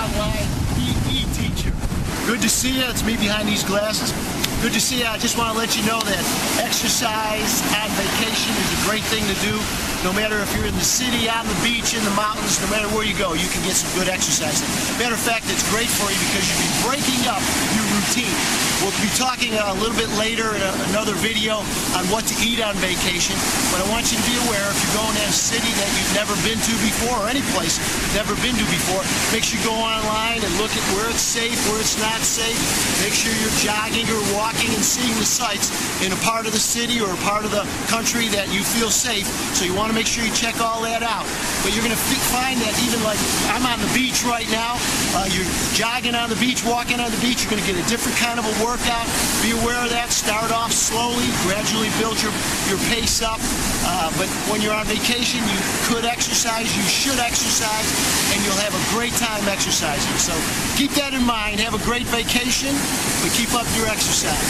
online PE teacher. Good to see you. It's me behind these glasses. Good to see you. I just want to let you know that exercise on vacation is a great thing to do. No matter if you're in the city, on the beach, in the mountains, no matter where you go, you can get some good exercise. Matter of fact, it's great for you because you'll be breaking up your routine. We'll be talking a little bit later in another video on what to eat on vacation. But I want you to be aware, if you're going to a city that you've never been to before, or any place you've never been to before, make sure you go online and look at where it's safe, where it's not safe. Make sure you're jogging or walking and seeing the sights in a part of the city or a part of the country that you feel safe. So you want to make sure you check all that out. But you're going to find that even like I'm on the beach right now, you're jogging on the beach, walking on the beach, you're going to get a different kind of a workout. Be aware of that. Start off slowly, gradually build your pace up. But when you're on vacation, you could exercise, you should exercise, and you'll have a great time exercising. So keep that in mind. Have a great vacation, but keep up your exercise.